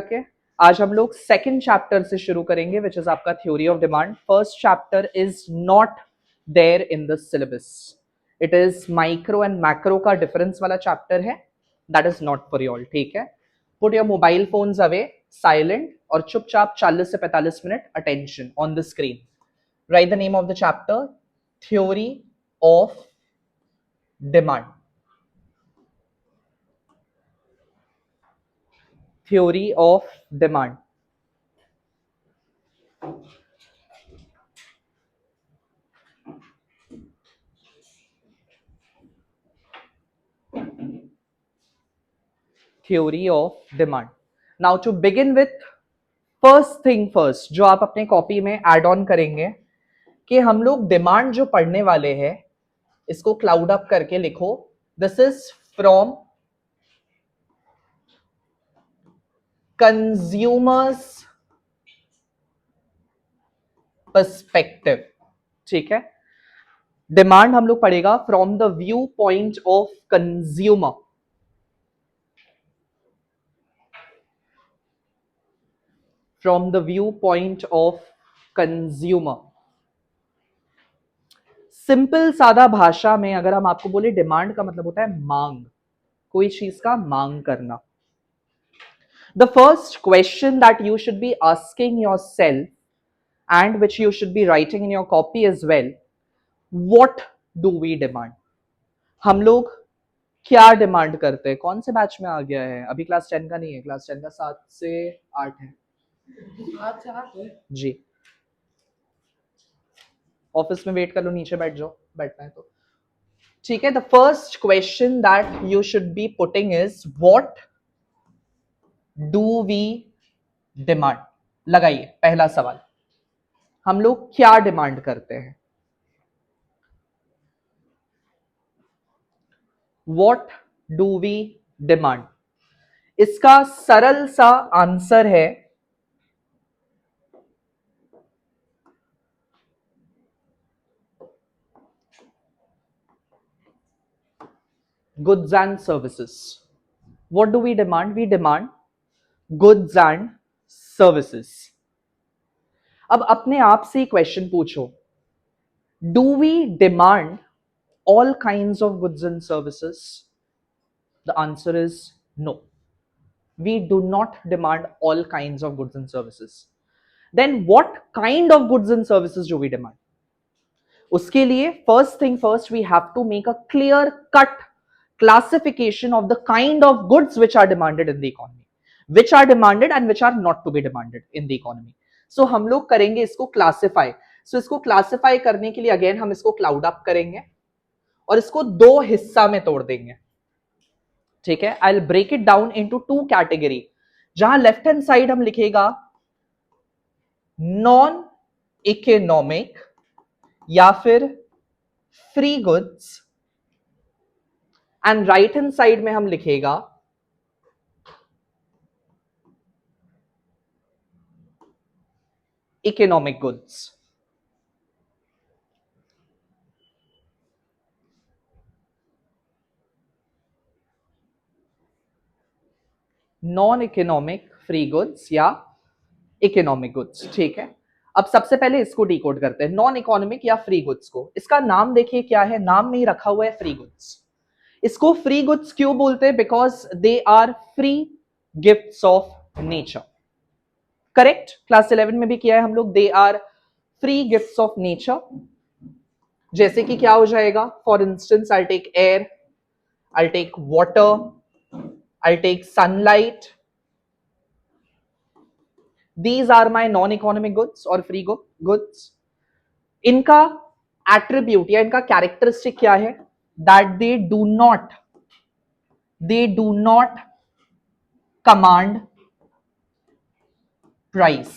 के आज हम लोग सेकंड चैप्टर से शुरू करेंगे विच इज आपका theory of demand. First chapter is not there in the syllabus. It is micro and macro का डिफरेंस वाला चैप्टर है, that is not for you all. ठीक है, put your mobile phones away, silent और चुपचाप 40 से 45 minute attention on the screen. Write the name of the chapter, theory of demand. Theory of demand. Theory of demand. Now to begin with, first thing first, जो आप अपने copy में add on करेंगे कि हम लोग डिमांड जो पढ़ने वाले हैं इसको क्लाउड अप करके लिखो, this is from consumers perspective. ठीक है, डिमांड हम लोग पढ़ेगा from the view point of consumer. From the view point of consumer. Simple सादा भाषा में अगर हम आपको बोले, डिमांड का मतलब होता है मांग, कोई चीज का मांग करना। The first question that you should be asking yourself and which you should be writing in your copy as well, what do we demand? हम लोग क्या डिमांड करते हैं? कौन से बैच में आ गया है? अभी क्लास 10 का नहीं है, क्लास 10 का 7 से 8 है। 8 से 8 है जी। ऑफिस में वेट कर लो, नीचे बैठ जाओ, बैठना है तो। ठीक है, the first question that you should be putting is what do we demand. लगाइए पहला सवाल, हम लोग क्या डिमांड करते हैं? What do we demand? इसका सरल सा आंसर है goods and services. What do we demand? We demand goods and services. अब अपने आप से क्वेश्चन पूछो, do we demand all kinds of goods and services? The answer is no. We do not demand all kinds of goods and services. Then what kind of goods and services do we demand? उसके लिए first thing first, we have to make a clear cut classification of the kind of goods which are demanded in the economy, which are demanded and which are not to be demanded in the economy. So हम लोग करेंगे इसको classify. सो इसको classify करने के लिए again हम इसको क्लाउड अप करेंगे और इसको दो हिस्सा में तोड़ देंगे। ठीक है, I will break it down into two category, जहां लेफ्ट हैंड साइड हम लिखेगा नॉन इकोनॉमिक या फिर free goods, and right hand side में हम लिखेगा economic goods. Non economic free goods या इकोनॉमिक गुड्स। ठीक है, अब सबसे पहले इसको डिकोड करते हैं, नॉन इकोनॉमिक या फ्री गुड्स को। इसका नाम देखिए क्या है, नाम में ही रखा हुआ है फ्री गुड्स। इसको फ्री गुड्स क्यों बोलते हैं? Because they are free gifts of nature. Correct, class 11 में भी किया है हम लोग, they are free gifts of nature. जैसे कि क्या हो जाएगा, for instance I take air, I take water, I take sunlight, these are my non economic goods और free goods। इनका एट्रीब्यूट या इनका कैरेक्टरिस्टिक क्या है? that they do not command price।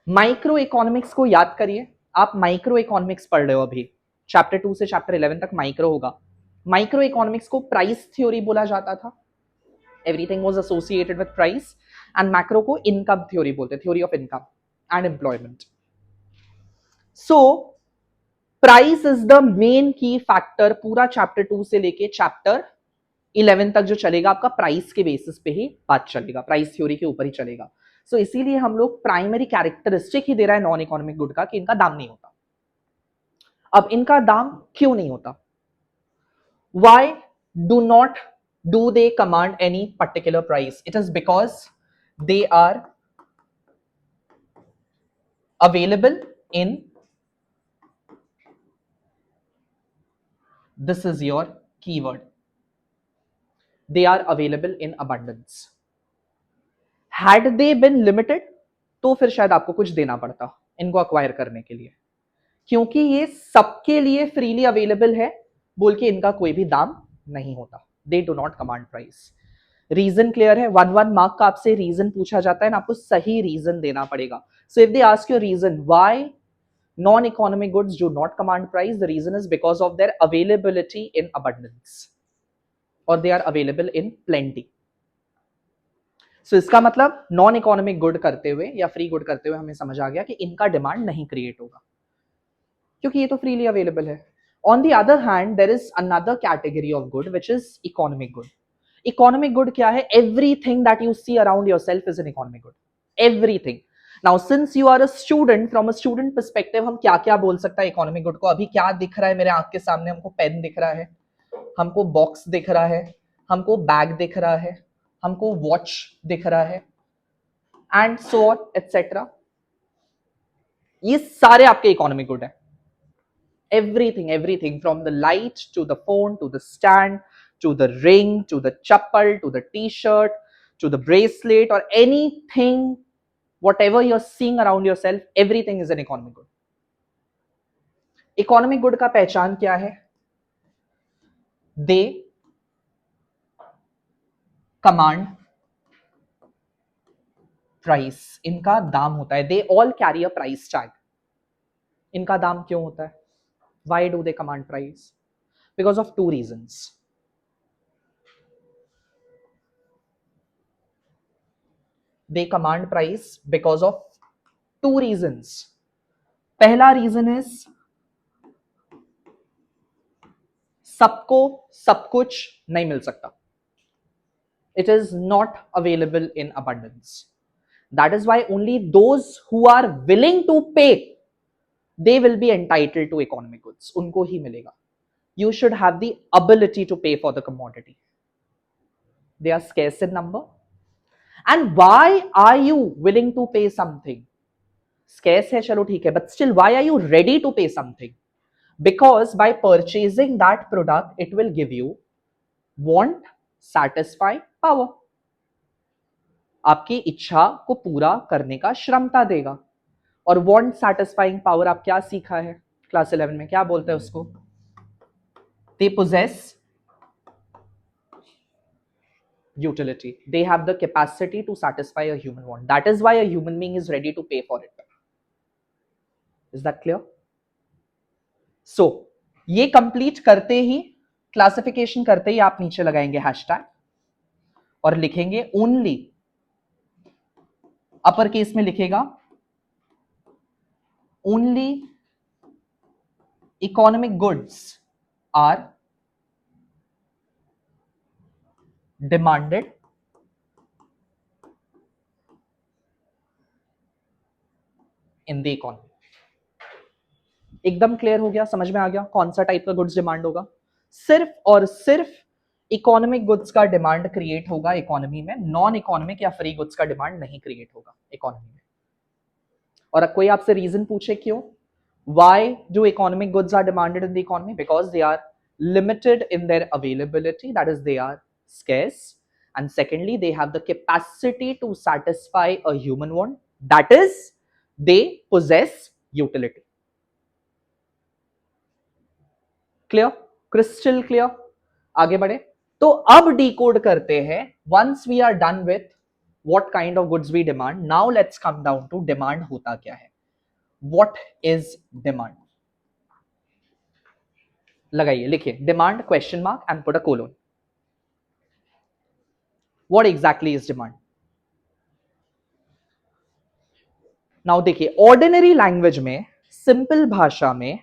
Micro economics को याद करिए, आप माइक्रो इकोनॉमिक्स पढ़ रहे हो अभी, चैप्टर 2 से चैप्टर 11 तक माइक्रो होगा। माइक्रो इकोनॉमिक्स को प्राइस थ्योरी बोला जाता था, everything was associated with price, and macro को इनकम थ्योरी बोलते, theory of income and employment. So price is the main की फैक्टर, पूरा चैप्टर 2 से लेके चैप्टर 11 तक जो चलेगा आपका प्राइस के बेसिस पे ही बात चलेगा, प्राइस थ्योरी के ऊपर ही चलेगा। सो इसीलिए हम लोग प्राइमरी कैरेक्टरिस्टिक ही दे रहा है नॉन इकोनॉमिक गुड का कि इनका दाम नहीं होता। अब इनका दाम क्यों नहीं होता? Why do not do they command any particular price? It is because they are available in, this is your keyword, they are available in abundance. Had they been limited तो फिर शायद आपको कुछ देना पड़ता इनको अक्वायर करने के लिए, क्योंकि ये सबके लिए फ्रीली अवेलेबल है बोल के इनका कोई भी दाम नहीं होता। They do not command price. Reason clear है? 1 मार्क का आपसे रीजन पूछा जाता है ना, आपको सही रीजन देना पड़ेगा। So if they ask you reason why non-economic goods do not command price, the reason is because of their availability in abundance, or they are available in plenty. So इसका मतलब नॉन इकोनॉमिक गुड करते हुए या free good करते हुए हमें समझ आ गया कि इनका डिमांड नहीं क्रिएट होगा क्योंकि ये तो फ्रीली अवेलेबल है। On the other hand there is another category of good which is economic good. Economic good क्या है? Everything that you see around yourself is an economic good, everything. Now since you are a student, from a student perspective हम क्या क्या बोल सकता है economic good को? अभी क्या दिख रहा है मेरे आंख के सामने? हमको पेन दिख रहा है, हमको बॉक्स दिख रहा है, हमको बैग दिख रहा है, हमको वॉच दिख रहा है, एंड सो ऑन एटसेट्रा। ये सारे आपके इकोनॉमिक गुड है। everything from the light to the phone to the stand to the ring to the chappal to the t-shirt to the bracelet or anything, whatever you're seeing around yourself, everything is an economic good. Economic good का पहचान क्या है? दे command price, इनका दाम होता है। They all carry a price tag. इनका दाम क्यों होता है? Why do they command price? Because of two reasons. They command price because of two reasons. पहला रीजन इज सबको सब कुछ नहीं मिल सकता। It is not available in abundance. That is why only those who are willing to pay, they will be entitled to economic goods. उनको ही मिलेगा। You should have the ability to pay for the commodity. They are scarce in number. And why are you willing to pay something? Scarce है, चलो ठीक है, but still why are you ready to pay something? Because by purchasing that product, it will give you want, satisfy, power. आपकी इच्छा को पूरा करने का श्रमता देगा। और want satisfying power आप क्या सीखा है क्लास 11 में? क्या बोलते हैं उसको? They possess utility. They have the capacity to satisfy a human want. That is why a human being is ready to pay for it. Is that clear? So, ये कंप्लीट करते ही, क्लासिफिकेशन करते ही आप नीचे लगाएंगे हैशटैग और लिखेंगे only, अपर case में लिखेगा only economic goods are demanded in the economy. एकदम क्लियर हो गया? समझ में आ गया कौन सा टाइप का गुड्स डिमांड होगा? सिर्फ और सिर्फ इकोनॉमिक गुड्स का डिमांड क्रिएट होगा इकोनॉमी में, नॉन इकोनॉमिक या फ्री गुड्स का डिमांड नहीं क्रिएट होगा इकोनॉमी में। और कोई आपसे रीजन पूछे क्यों? Why do economic goods are demanded in the economy? Because they are limited in their availability, that is they are scarce, and secondly they have the capacity to satisfy a human want, that is they possess utility. Clear? Crystal clear? आगे बढ़े तो अब decode करते हैं। Once we are done with what kind of goods we demand, now let's come down to demand होता क्या है। What is demand? लगाइए, लिखिए demand question mark and put a colon. What exactly is demand? Now देखिए, ordinary language में, simple भाषा में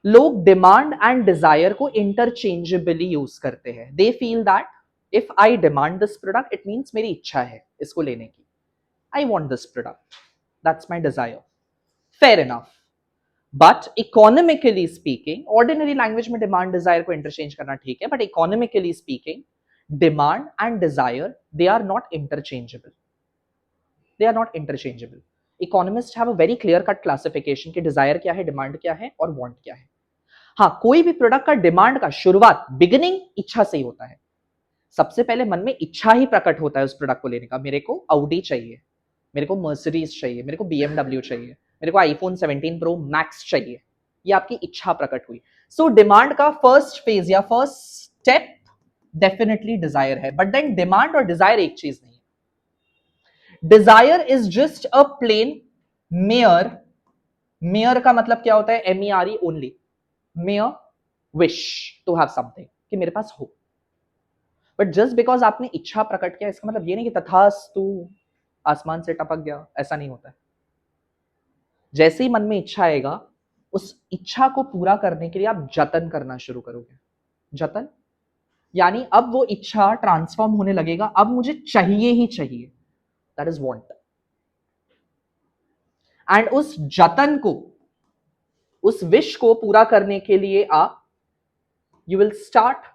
लोग डिमांड एंड डिजायर को इंटरचेंजेबली यूज करते हैं। They feel that if I demand this product it means मेरी इच्छा है इसको लेने की, I want this product. That's my desire. Fair enough. But economically speaking, ordinary language में demand desire को interchange करना ठीक है, but economically speaking, demand and desire, they are not interchangeable. They are not interchangeable. Economists have a very clear cut classification कि desire क्या है, demand क्या है और want क्या है. हाँ, कोई भी प्रोडक्ट का डिमांड का शुरुआत बिगिनिंग इच्छा से ही होता है. सबसे पहले मन में इच्छा ही प्रकट होता है उस प्रोडक्ट को लेने का. मेरे को ऑडी चाहिए, मेरे को मर्सिडीज चाहिए, मेरे को BMW चाहिए, मेरे को आईफोन 17 प्रो मैक्स चाहिए. ये आपकी इच्छा प्रकट हुई. सो डिमांड का फर्स्ट फेज या फर्स्ट स्टेप डेफिनेटली डिजायर है. बट देन डिमांड और डिजायर एक चीज नहीं है. Desire is just a plain mere. Mere का मतलब क्या होता है? MERE only. Mere wish to have something, कि मेरे पास हो. बट जस्ट बिकॉज आपने इच्छा प्रकट किया, इसका मतलब ये नहीं कि तथास्तु आसमान से टपक गया. ऐसा नहीं होता है. जैसे ही मन में इच्छा आएगा, उस इच्छा को पूरा करने के लिए आप जतन करना शुरू करोगे. जतन यानी अब वो इच्छा ट्रांसफॉर्म होने लगेगा. अब मुझे चाहिए ही चाहिए. That is want. एंड उस जतन को, उस विश को पूरा करने के लिए आप you will start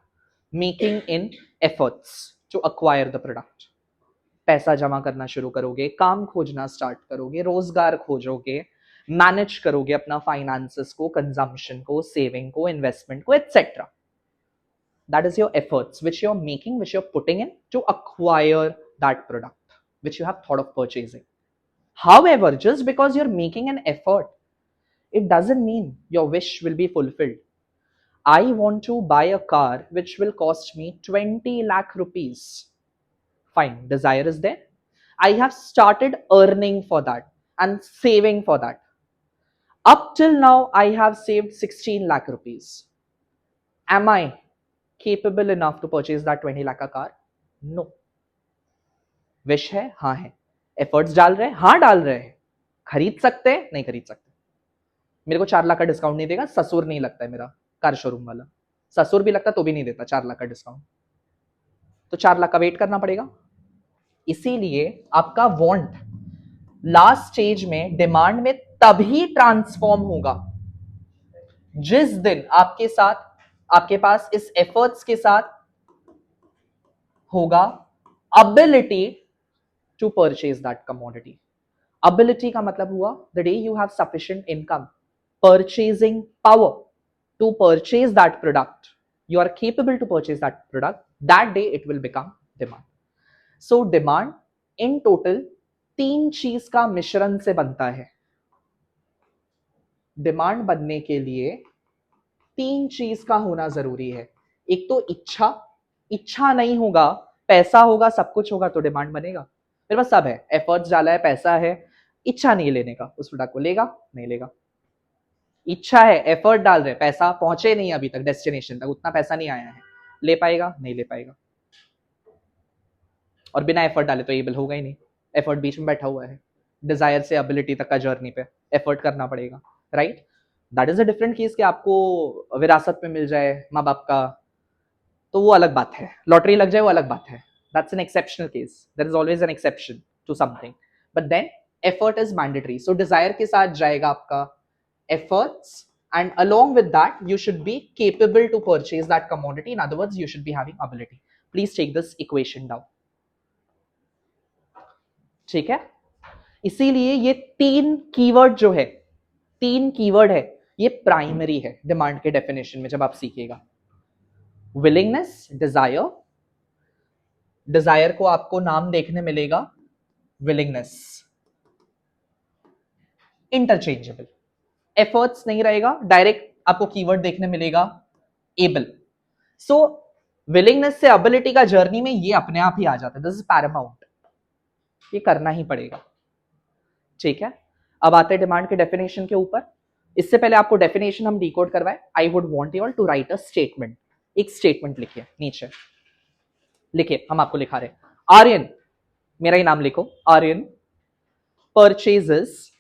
making in efforts to acquire the product. पैसा जमा करना शुरू करोगे, काम खोजना स्टार्ट करोगे, रोजगार खोजोगे, मैनेज करोगे अपना फाइनेंसेस को, कंजम्पशन को, सेविंग को, इन्वेस्टमेंट को, etcetera. That is your efforts which you're making, which you're putting in to acquire that product which you have thought of purchasing. However, just because you're making an effort, it doesn't mean your wish will be fulfilled. I want to buy a car which will cost me 20 lakh rupees. Fine, desire is there. I have started earning for that and saving for that. Up till now, I have saved 16 lakh rupees. Am I capable enough to purchase that 20 lakh का car? No. Wish है? हाँ है. Efforts डाल रहे हैं? हाँ डाल रहे हैं. खरीद सकते हैं? नहीं खरीद सकते. मेरे को 4 लाख का डिस्काउंट नहीं देगा. ससुर नहीं लगता है मेरा कार शोरूम वाला. ससुर भी लगता तो भी नहीं देता 4 लाख का डिस्काउंट. तो 4 लाख का वेट करना पड़ेगा. इसीलिए आपका वांट लास्ट स्टेज में डिमांड में तभी ट्रांसफॉर्म होगा जिस दिन आपके साथ, आपके पास इस एफर्ट्स के साथ होगा ability to purchase that commodity. Ability का मतलब हुआ the day you have sufficient income, purchasing power to purchase that product, you are capable to purchase that product, that day it will become demand. So demand in total 3 चीज का मिश्रण से बनता है. Demand बनने के लिए 3 चीज का होना जरूरी है. एक तो इच्छा. इच्छा नहीं होगा, पैसा होगा, सब कुछ होगा तो डिमांड बनेगा. मेरे पास सब है, एफर्ट्स डाला है, पैसा है, इच्छा नहीं लेने का, उस प्रोडक्ट को लेगा नहीं लेगा. इच्छा है, एफर्ट डाल रहे, पैसा पहुंचे नहीं अभी तक डेस्टिनेशन तक, उतना पैसा नहीं आया है, ले पाएगा नहीं ले पाएगा. और बिना एफर्ट डाले तो एबल होगा ही नहीं. एफर्ट बीच में बैठा हुआ है. डिजायर से एबिलिटी तक का जर्नी पे एफर्ट करना पड़ेगा. Right. That is a different case कि आपको विरासत में मिल जाए माँ बाप का, तो वो अलग बात है. लॉटरी लग जाए वो अलग बात है. That's an exceptional case. There is always an exception to something. But then effort is mandatory. So desire के साथ जाएगा आपका efforts, and along with that you should be capable to purchase that commodity. In other words, you should be having ability. Please take this equation down. ठीक है. इसीलिए ये 3 keyword जो है, 3 कीवर्ड है, ये प्राइमरी है डिमांड के डेफिनेशन में. जब आप सीखिएगा विलिंगनेस, डिजायर. डिजायर को आपको नाम देखने मिलेगा विलिंगनेस. इंटरचेंजेबल. एफर्ट्स नहीं रहेगा, डायरेक्ट आपको कीवर्ड देखने मिलेगा एबल. सो विलिंगनेस से एबिलिटी का जर्नी में ये अपने आप ही आ जाता है. This is Paramount. ये करना ही पड़ेगा. ठीक है. अब आते हैं डिमांड के डेफिनेशन के ऊपर. इससे पहले आपको डेफिनेशन हम डिकोड करवाए. I would want you all to write a statement. एक स्टेटमेंट लिखिए नीचे. लिखिए, हम आपको लिखा रहे. आर्यन, मेरा ही नाम लिखो. Aryan purchases,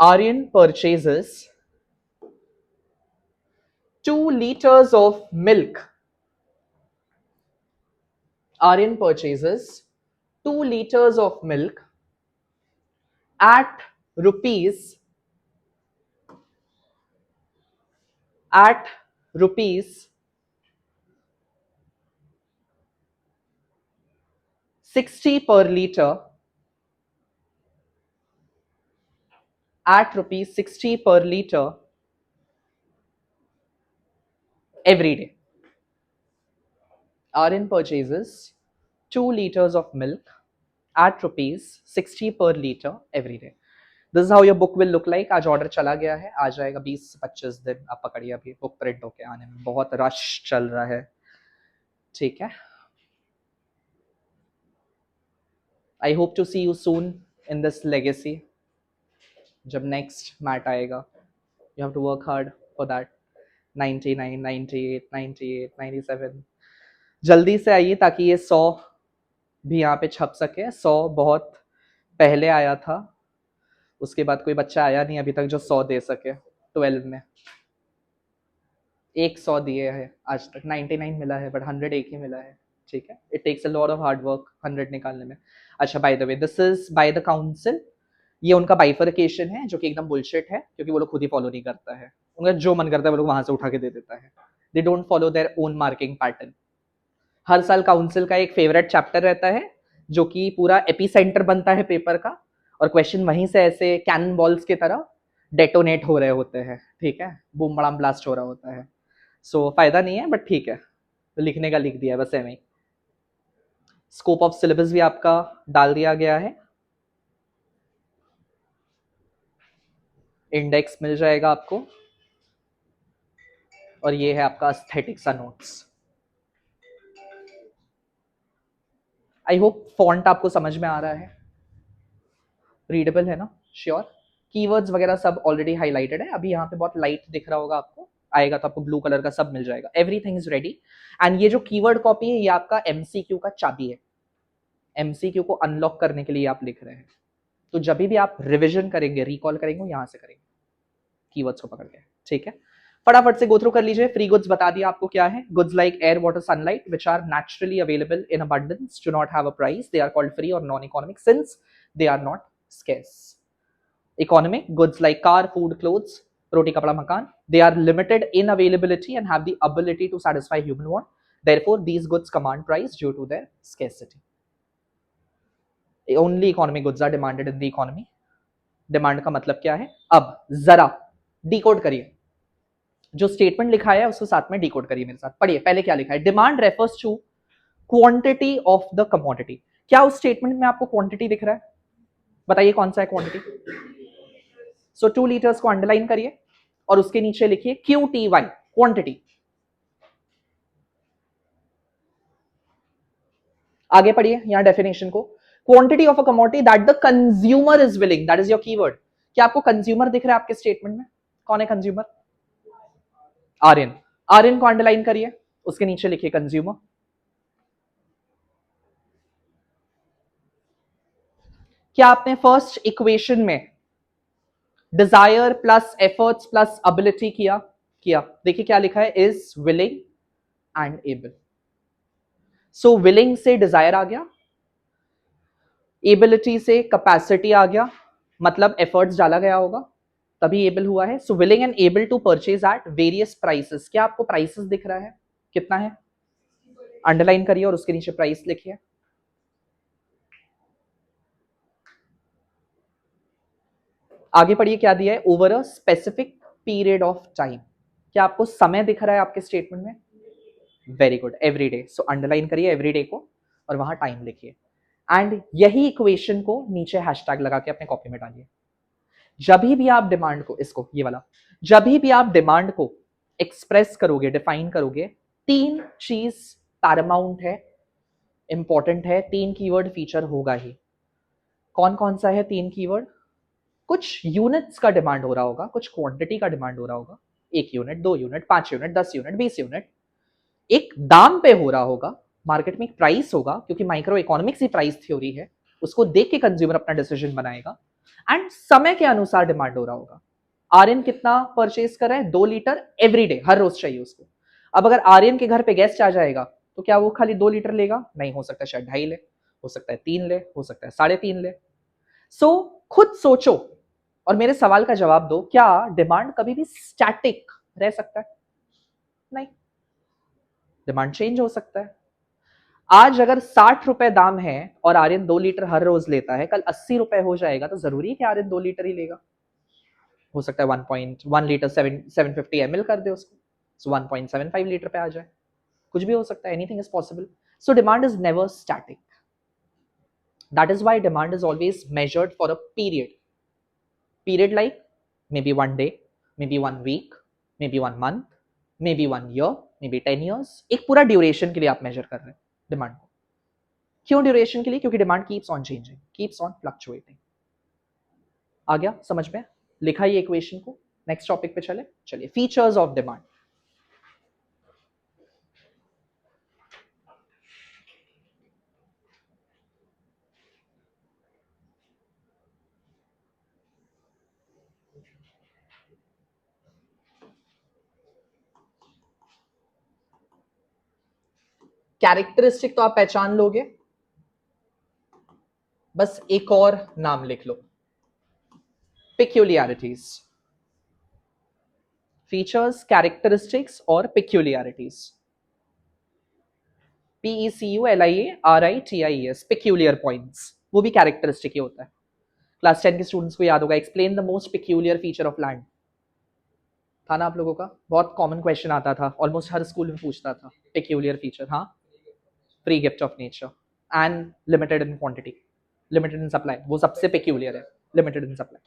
Aryan purchases 2 liters of milk. Aryan purchases 2 liters of milk at rupees 60 per liter, at rupees 60 per liter every day. RN purchases 2 liters of milk at rupees 60 per liter every day. This is how your book will look like. आज order चला गया है, आ जाएगा 20-25 दिन, आप पकड़िए, अभी book print होके आने में बहुत रश चल रहा है, ठीक है. I hope to see you soon in this legacy. जब next मैट आएगा, you have to work hard for that. 99, 98, 98, 97. जल्दी से आइए ताकि ये 100 भी यहाँ पे छप सके. 100 बहुत पहले आया था, उसके बाद कोई बच्चा आया नहीं अभी तक जो 100 दे सके. 12 में 100 दिए हैं आज तक, 99 मिला है बट 100 एक ही मिला है, ठीक है. It takes a lot of hard work 100 निकालने में. अच्छा, by the way, this is by the council. ये उनका बाइफरकेशन है जो कि एकदम बुलशिट है, क्योंकि वो लोग खुद ही फॉलो नहीं करता है. उनका जो मन करता है वो लोग वहां से उठा के दे देता है. They don't follow their own marking pattern. हर साल काउंसिल का एक फेवरेट चैप्टर रहता है जो कि पूरा एपिसेंटर बनता है पेपर का, और क्वेश्चन वहीं से ऐसे कैनन बॉल्स की तरह डेटोनेट हो रहे होते हैं, ठीक है, बूम बड़ाम ब्लास्ट हो रहा होता है. सो फायदा नहीं है, बट ठीक है, तो लिखने का लिख दिया है बस ऐਵੇਂ ही. स्कोप ऑफ सिलेबस भी आपका डाल दिया गया है, इंडेक्स मिल जाएगा आपको, और ये है आपका एस्थेटिक्स का नोट्स. आई होप फॉन्ट आपको समझ में आ रहा है, रीडेबल है ना, श्योर. कीवर्ड्स वगैरह सब ऑलरेडी हाईलाइटेड है. अभी यहाँ पे बहुत लाइट दिख रहा होगा आपको, आएगा तो आपको ब्लू कलर का सब मिल जाएगा. Everything is ready. एंड ये जो कीवर्ड कॉपी है ये आपका एमसीक्यू का चाबी है. एमसीक्यू को अनलॉक करने के लिए आप लिख रहे हैं, तो जब भी आप रिविजन करेंगे, रिकॉल करेंगे, यहां से करेंगे कीवर्ड्स को पकड़ के, ठीक है. फटाफट से गो थ्रू कर लीजिए. फ्री गुड्स बता दिया आपको क्या है. Goods like air, water, sunlight which are naturally available in abundance, do not have a price, they are called free और non economic since they are not scarce. Economic goods like car, food, clothes, roti, kapda, makan, they are limited in availability and have the ability to satisfy human want. Therefore, these goods command price due to their scarcity. Only economic goods are demanded in the economy. Demand का मतलब क्या है? अब जरा decode करिए, जो statement लिखा है उसको साथ में डिकोड करिए मेरे साथ. पढ़िए पहले क्या लिखा है. Demand refers to quantity of the commodity. क्या उस स्टेटमेंट में आपको क्वांटिटी दिख रहा है? बताइए कौन सा है क्वांटिटी. सो 2 लीटर्स को अंडरलाइन करिए और उसके नीचे लिखिए QTY, क्वांटिटी. आगे पढ़िए यहां डेफिनेशन को. Quantity of a commodity that the consumer is willing, that is your keyword. क्या आपको कंज्यूमर दिख रहा है आपके स्टेटमेंट में? कौन है कंज्यूमर? आर्यन. आर्यन को अंडरलाइन करिए, उसके नीचे लिखिए कंज्यूमर. क्या आपने फर्स्ट इक्वेशन में desire plus efforts plus ability किया? देखिए क्या लिखा है, is willing and able. So willing से डिजायर आ गया, एबिलिटी से कैपेसिटी आ गया, मतलब एफर्ट्स डाला गया होगा तभी एबल हुआ है. So willing and able to purchase at various prices. क्या आपको प्राइसेस दिख रहा है? कितना है? अंडरलाइन करिए और उसके नीचे प्राइस लिखिए. आगे पढ़िए क्या दिया है, over a specific period of time. क्या आपको समय दिख रहा है आपके स्टेटमेंट में? Very good, every day. So underline करिए एवरी डे को और वहां टाइम लिखिए. एंड यही इक्वेशन को नीचे हैशटैग लगा के अपने कॉपी में डालिए. जब भी आप डिमांड को, इसको ये वाला, जब भी आप डिमांड को एक्सप्रेस करोगे, डिफाइन करोगे, 3 चीज पैरामाउंट है, इंपॉर्टेंट है, 3 कीवर्ड फीचर होगा ही. कौन कौन सा है 3 कीवर्ड? कुछ यूनिट्स का डिमांड हो रहा होगा, कुछ क्वांटिटी का डिमांड हो रहा होगा, 1 unit, 2 unit, 5 unit, 10 unit, 20 unit. एक दाम पे हो रहा होगा, मार्केट में एक प्राइस होगा, क्योंकि माइक्रो इकोनॉमिक्स ही प्राइस थ्योरी है, उसको देख के कंज्यूमर अपना डिसीजन बनाएगा. एंड समय के अनुसार डिमांड हो रहा होगा. आर्यन कितना परचेज कर रहा है? 2 लीटर एवरी डे, हर रोज चाहिए उसको. अब अगर आर्यन के घर पे गेस्ट आ जाएगा तो क्या वो खाली 2 लीटर लेगा? नहीं, हो सकता शायद 2.5 ले, हो सकता है 3 ले, हो सकता है 3.5 ले। सो खुद सोचो और मेरे सवाल का जवाब दो, क्या डिमांड कभी भी स्टैटिक रह सकता है? नहीं, डिमांड चेंज हो सकता है। आज अगर 60 रुपए दाम है और आर्यन 2 लीटर हर रोज लेता है, कल 80 रुपए हो जाएगा तो जरूरी है कि आर्यन 2 लीटर ही लेगा? हो सकता है 1.1 लीटर 750 ml कर दे उसको, सो 1.75 लीटर पे आ जाए, कुछ भी हो सकता है, anything is possible. So demand is never static. That is why demand is always measured for a period like maybe 1 day, maybe 1 week, maybe 1 month, maybe 1 year, maybe 10 years। एक पूरा ड्यूरेशन के लिए आप मेजर कर रहे हैं demand को। क्यों ड्यूरेशन के लिए? क्योंकि demand keeps on changing, keeps on fluctuating. आ गया समझ में? लिखा ये इक्वेशन को। नेक्स्ट टॉपिक पे चले। चलिए, फीचर्स ऑफ डिमांड। कैरेक्टरिस्टिक तो आप पहचान लोगे, बस एक और नाम लिख लो, पिक्यूलियरिटीज। फीचर्स, कैरेक्टरिस्टिक्स और पिक्यूलियरिटीज। PECULIARITIES, पिक्यूलियर पॉइंट्स, वो भी कैरेक्टरिस्टिक ही होता है। क्लास 10 के स्टूडेंट्स को याद होगा, explain the most peculiar feature of land, था ना आप लोगों का? बहुत कॉमन क्वेश्चन आता था, ऑलमोस्ट हर स्कूल में पूछता था। पिक्यूलियर फीचर, हाँ, free gift of nature and limited in quantity, limited in supply, वो सबसे पिक्यूलियर है, लिमिटेड इन सप्लाई।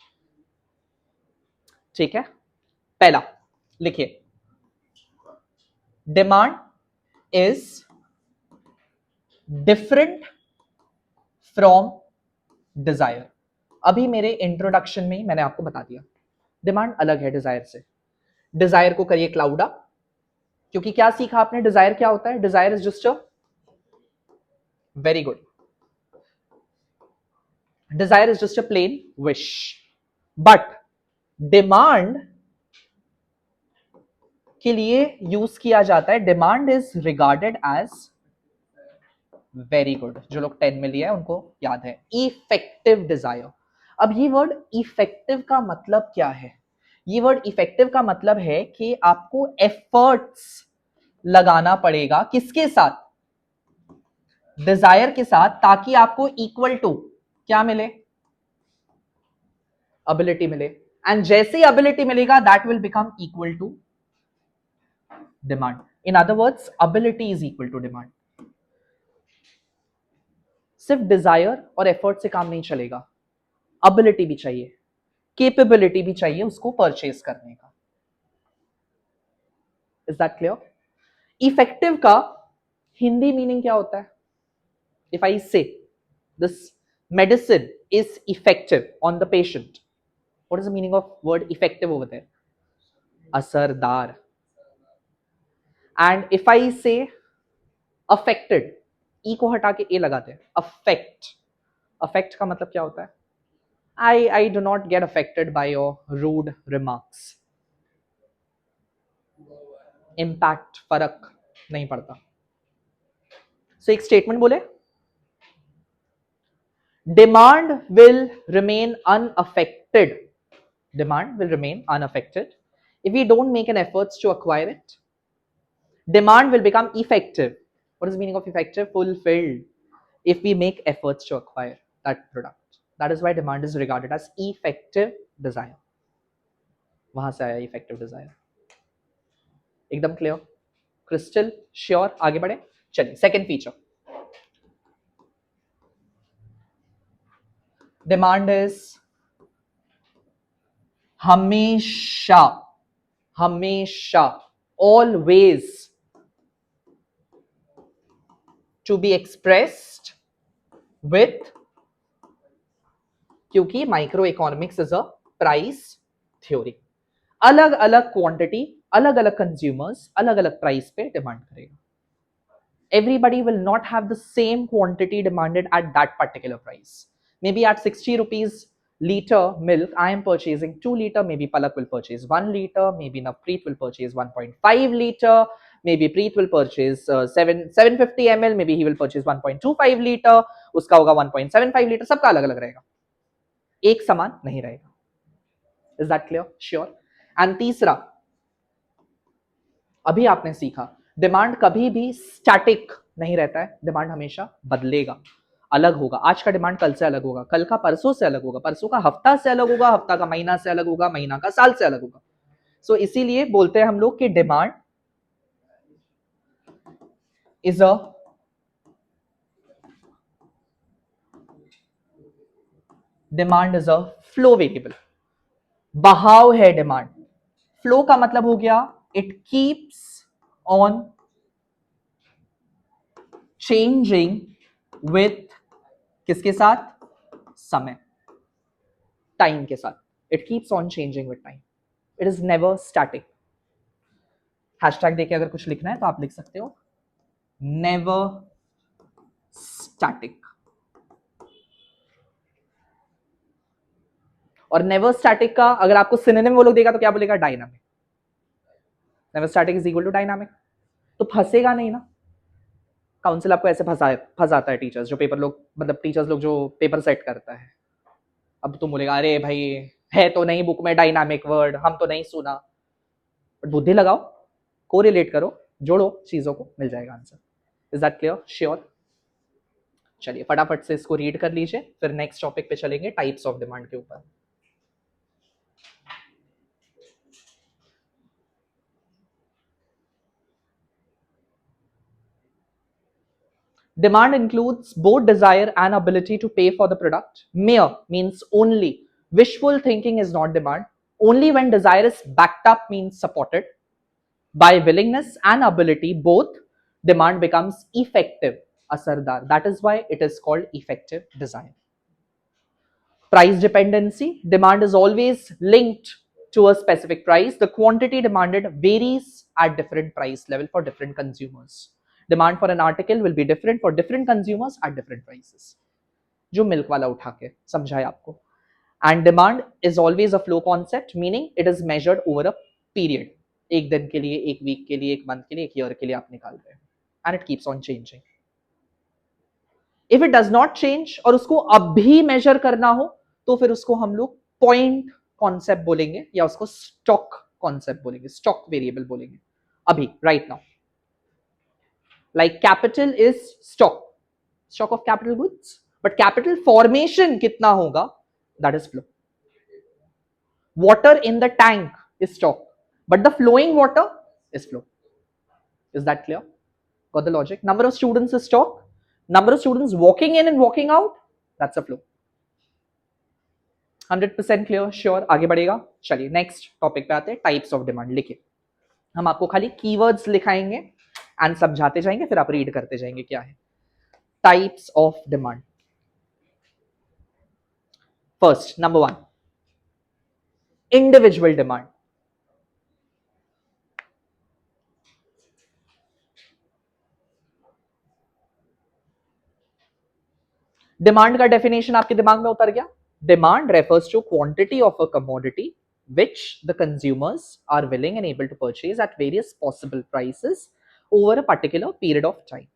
ठीक है, पहला लिखिए, demand is different from Dzire. अभी मेरे इंट्रोडक्शन में मैंने आपको बता दिया, डिमांड अलग है डिजायर से। डिजायर को करिए क्लाउड अप, क्योंकि क्या सीखा आपने? डिजायर क्या होता है? Desire is just a, very good, desire is just a plain wish. But demand के लिए यूज किया जाता है, demand is regarded as, very good, जो लोग 10 में लिया है उनको याद है, इफेक्टिव डिजायर। अब ये वर्ड इफेक्टिव का मतलब क्या है? ये वर्ड इफेक्टिव का मतलब है कि आपको एफर्ट्स लगाना पड़ेगा, किसके साथ? डिजायर के साथ, ताकि आपको इक्वल टू क्या मिले? एबिलिटी मिले। एंड जैसे ही एबिलिटी मिलेगा, that will become equal to demand. In other words, ability is equal to demand. सिर्फ डिजायर और एफर्ट से काम नहीं चलेगा, एबिलिटी भी चाहिए, कैपेबिलिटी भी चाहिए उसको परचेज करने का। Is that clear? इफेक्टिव का हिंदी मीनिंग क्या होता है? If I say this medicine is effective on the patient, what is the meaning of word effective over there? असरदार। And if I say affected, ई को हटा के ए लगाते हैं, अफेक्ट, अफेक्ट का मतलब क्या होता है? I do not get affected by your rude remarks. Impact, फर्क नहीं पड़ता। So एक स्टेटमेंट बोले, demand will remain unaffected. Demand will remain unaffected if we don't make an efforts to acquire it. Demand will become effective. What is the meaning of effective? Fulfilled if we make efforts to acquire that product. That is why demand is regarded as effective desire. वहां से आया effective desire. एकदम clear, crystal sure? आगे बढ़े, चलिए second feature. Demand is हमेशा, हमेशा, always to be expressed with, क्योंकि micro economics is a price theory. अलग अलग क्वांटिटी, अलग अलग कंज्यूमर्स, अलग अलग प्राइस पे डिमांड करेगा। Everybody will not have the same quantity demanded at that particular price. Maybe at 60 rupees liter milk, I am purchasing 2 liter, maybe Palak will purchase 1 liter, maybe Navpreet will purchase 1.5 liter, maybe Preet will purchase 750 ml, maybe he will purchase 1.25 liter, उसका होगा 1.75 liter, सबका अलग अलग रहेगा, एक समान नहीं रहेगा. Is that clear? Sure. And तीसरा, अभी आपने सीखा डिमांड कभी भी स्टैटिक नहीं रहता है, डिमांड हमेशा बदलेगा, अलग होगा. आज का डिमांड कल से अलग होगा, कल का परसों से अलग होगा, परसों का हफ्ता से अलग होगा, हफ्ता का महीना से अलग होगा, महीना का साल से अलग होगा. सो इसीलिए बोलते हैं हम लोग कि demand is a flow variable. बहाव है डिमांड. फ्लो का मतलब हो गया it keeps on changing with किसके साथ? समय, टाइम के साथ. It keeps on changing with time. It is never static. Hashtag देके अगर कुछ लिखना है तो आप लिख सकते हो नेवर स्टैटिक. और नेवर स्टैटिक का अगर आपको सिनोनिम वो लोग देगा तो क्या बोलेगा? Dynamic. Never static is equal to dynamic. तो फंसेगा नहीं ना. काउंसिल आपको ऐसे फंसाता है, टीचर्स जो पेपर लोग, मतलब टीचर्स लोग जो पेपर सेट करता है. अब तुम बोलेगा अरे भाई है तो नहीं बुक में डायनामिक वर्ड, हम तो नहीं सुना. बट बुद्धि लगाओ, कोरिलेट करो, जोड़ो चीजों को, मिल जाएगा answer. Is that clear? Sure. चलिए फटाफट से इसको रीड कर लीजिए, फिर नेक्स्ट टॉपिक पे चलेंगे टाइप्स ऑफ डिमांड के ऊपर. Demand includes both desire and ability to pay for the product. Mere means only. Wishful thinking is not demand. Only when desire is backed up means supported by willingness and ability, both, demand becomes effective, asardar. That is why it is called effective desire. Price dependency. Demand is always linked to a specific price. The quantity demanded varies at different price level for different consumers. Demand for an article will be different for different consumers at different prices. जो milk वाला उठा के समझाए आपको. And demand is always a flow concept, meaning it is measured over a period. एक दिन के लिए, एक वीक के लिए, एक मंथ के लिए, एक ईयर के लिए आप निकाल रहे हैं. And it keeps on changing. If it does not change और उसको अब भी मेजर करना हो तो फिर उसको हम लोग पॉइंट कॉन्सेप्ट बोलेंगे या उसको स्टॉक कॉन्सेप्ट बोलेंगे, स्टॉक वेरिएबल बोलेंगे. अभी right now like capital is stock of capital goods, but capital formation कितना होगा? That is flow. Water in the tank is stock, but the flowing water is flow. Is that clear? Got the logic? Number of students is stock, number of students walking in and walking out, that's a flow. 100% clear? Sure. आगे बढ़ेगा. चलिए next topic पे आते हैं, types of demand. लिखिए, हम आपको खाली कीवर्ड्स लिखाएंगे एंड समझाते जाएंगे, फिर आप रीड करते जाएंगे क्या है. Types of demand. First, number 1, individual demand. Demand का डेफिनेशन आपके दिमाग में उतर गया. Demand refers to quantity of a commodity which the consumers are willing and able to purchase at various possible prices over a particular period of time.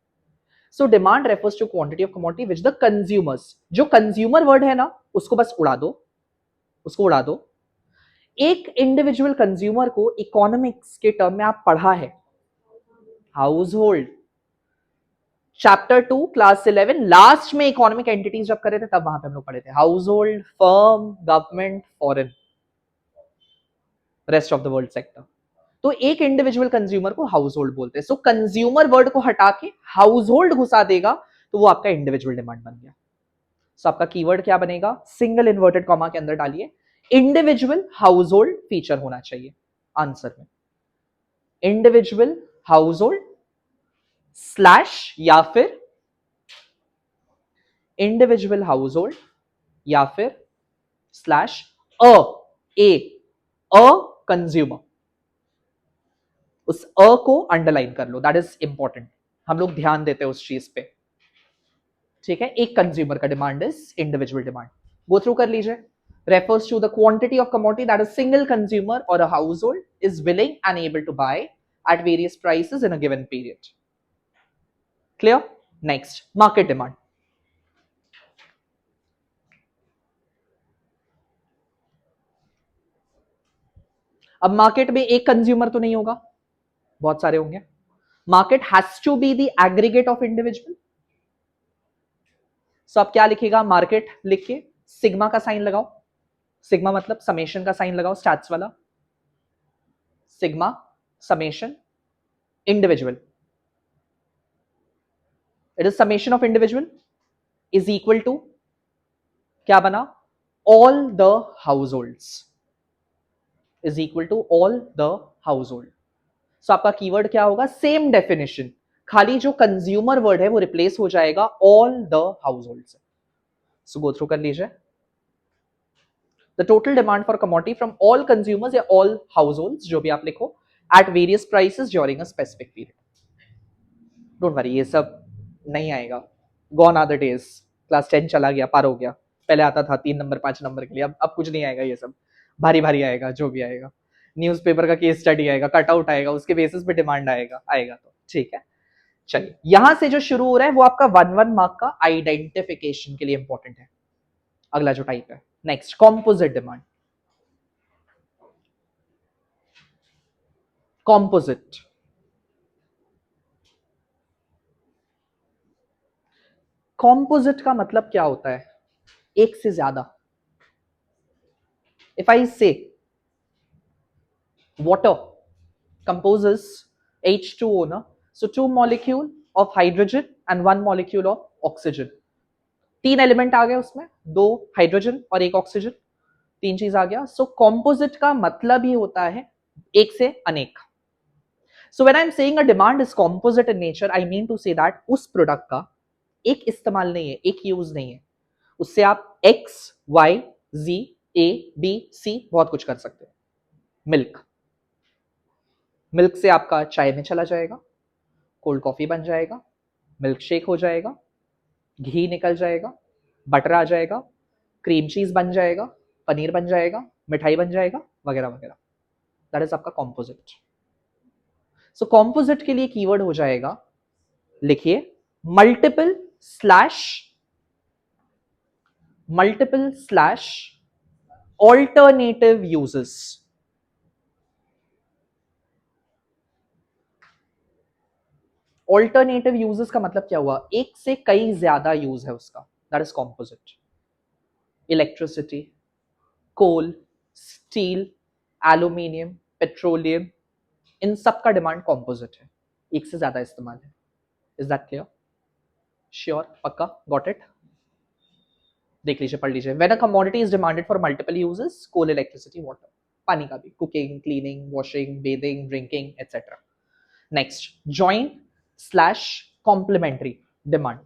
So demand refers to quantity of commodity which the consumers, जो consumer word है ना उसको बस उड़ा दो, उसको उड़ा दो. एक इंडिविजुअल कंज्यूमर को इकोनॉमिक्स के टर्म में आप पढ़ा है, house hold, chapter 2 class 11 last में इकोनॉमिक एंटिटीज जब करे थे तब वहां पे हम लोग पढ़े थे. House hold, firm, government, foreign, rest of the world sector. तो एक इंडिविजुअल कंज्यूमर को हाउस होल्ड बोलते हैं. सो कंज्यूमर वर्ड को हटा के हाउस होल्ड घुसा देगा तो वो आपका इंडिविजुअल डिमांड बन गया. सो आपका कीवर्ड क्या बनेगा? सिंगल इन्वर्टेड कॉमा के अंदर डालिए इंडिविजुअल हाउस होल्ड फीचर होना चाहिए आंसर में. इंडिविजुअल हाउस होल्ड स्लैश या फिर इंडिविजुअल हाउस होल्ड या फिर स्लैश अ कंज्यूमर. उस अ को अंडरलाइन कर लो, दैट इज इंपॉर्टेंट. हम लोग ध्यान देते हैं उस चीज पे. ठीक है, एक कंज्यूमर का demand is individual demand. Go through कर लीजिए. refers to the quantity of commodity that a single consumer or a household is willing and able to buy at various prices in a given period. Clear? Next, market demand. अब market में एक consumer तो नहीं होगा, बहुत सारे होंगे. Market has to be the aggregate of individual. So आप क्या लिखेगा, मार्केट लिख के सिग्मा का साइन लगाओ. सिग्मा मतलब समेशन का साइन लगाओ, स्टैट्स वाला. Sigma summation individual, it is summation of individual is equal to क्या बना, all the households is equal to all the household. So आपका कीवर्ड क्या होगा, सेम डेफिनेशन, खाली जो कंज्यूमर वर्ड है वो रिप्लेस हो जाएगा ऑल द हाउसहोल्ड से. सो गो थ्रू कर लीजिए. The total demand for commodity from all consumers या ऑल हाउसहोल्ड्स, जो भी आप लिखो, at various prices during a specific period. Don't worry, ये सब नहीं आएगा. Gone are the days. Class 10 चला गया, पार हो गया. पहले आता था 3 नंबर 5 नंबर के लिए, अब कुछ नहीं आएगा. ये सब भारी भारी आएगा, जो भी आएगा. न्यूज़पेपर का केस स्टडी आएगा, कटआउट आएगा, उसके बेसिस पे डिमांड आएगा तो ठीक है. चलिए, यहां से जो शुरू हो रहा है वो आपका 1 मार्क का आइडेंटिफिकेशन के लिए इंपॉर्टेंट है. अगला जो टाइप है, next, composite demand. Composite, composite का मतलब क्या होता है, एक से ज्यादा. इफ आई से water composes H2O ना, so 2 molecule of hydrogen and 1 molecule of oxygen. 3 element आ गए उसमें, 2 हाइड्रोजन और 1 ऑक्सीजन, 3 चीज आ गया. सो कॉम्पोजिट का मतलब ही होता है एक से अनेक. So when I am saying a demand is composite in nature, I mean to say that उस प्रोडक्ट का एक इस्तेमाल नहीं है, एक यूज नहीं है. उससे आप X Y Z A B C बहुत कुछ कर सकते हैं. मिल्क, मिल्क से आपका चाय में चला जाएगा, कोल्ड कॉफी बन जाएगा, मिल्क शेक हो जाएगा, घी निकल जाएगा, बटर आ जाएगा, क्रीम चीज बन जाएगा, पनीर बन जाएगा, मिठाई बन जाएगा, वगैरह वगैरह. दैट इज आपका कॉम्पोजिट. सो कॉम्पोजिट के लिए कीवर्ड हो जाएगा, लिखिए, multiple slash alternative uses. Alternative uses का मतलब क्या हुआ, एक से कई ज्यादा यूज है उसका. That is composite. Electricity, coal, steel, aluminium, petroleum, इन सब का डिमांड कॉम्पोजिट है, एक से ज्यादा इस्तेमाल है. Is that clear? श्योर, पक्का, गॉट इट. देख लीजिए, पढ़ लीजिए. When a commodity is demanded for multiple uses, coal, electricity, water, पानी का भी, cooking, cleaning, washing, bathing, drinking, etcetera. Next, joint slash complementary demand.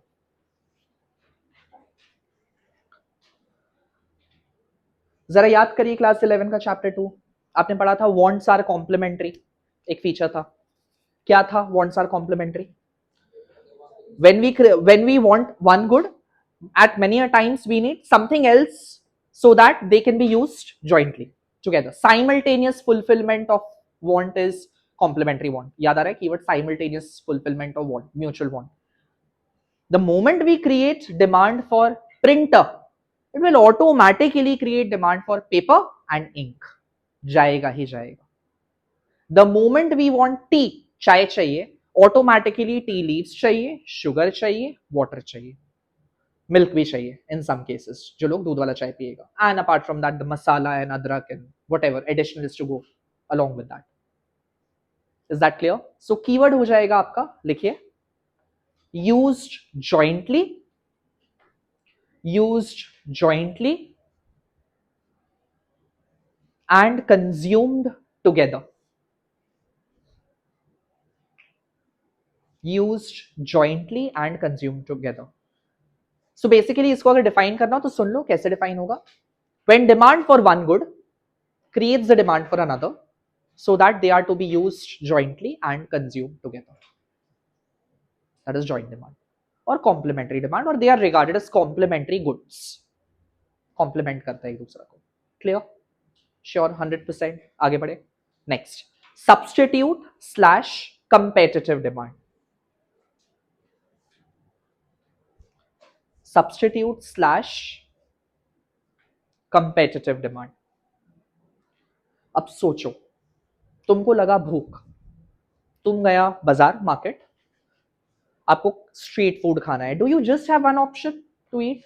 जरा याद करिए क्लास 11 का चैप्टर 2, आपने पढ़ा था वांट्स आर कॉम्प्लीमेंट्री. एक फीचर था, क्या था wants are complementary? when we want one good, at many a times we need something else so that they can be used jointly together. Simultaneous fulfillment of want is complementary want. याद आ रहा है keyword, simultaneous fulfillment of want, mutual want. The moment we create demand for printer, it will automatically create demand for paper and ink. जाएगा ही जाएगा. The moment we want tea, चाय चाहिए, automatically tea leaves चाहिए, sugar चाहिए, water चाहिए, milk भी चाहिए इन some cases, जो लोग दूध वाला चाय पिएगा. And apart from that the masala and adrak and whatever additional is to go along with that. Is that clear? So keyword हो जाएगा आपका, लिखिए, used jointly and consumed together. used jointly and consumed together. So basically इसको अगर define करना हो तो सुन लो कैसे डिफाइन होगा. When demand for one good creates the demand for another, so that they are to be used jointly and consumed together. That is joint demand or complementary demand, or they are regarded as complementary goods. Complement करता है एक दूसरे को. Clear? Sure, 100%. आगे बढ़े. Next, substitute slash competitive demand. Substitute slash competitive demand. अब सोचो, तुमको लगा भूख, तुम गया बाजार मार्केट, आपको स्ट्रीट फूड खाना है. Do you just have one option to eat?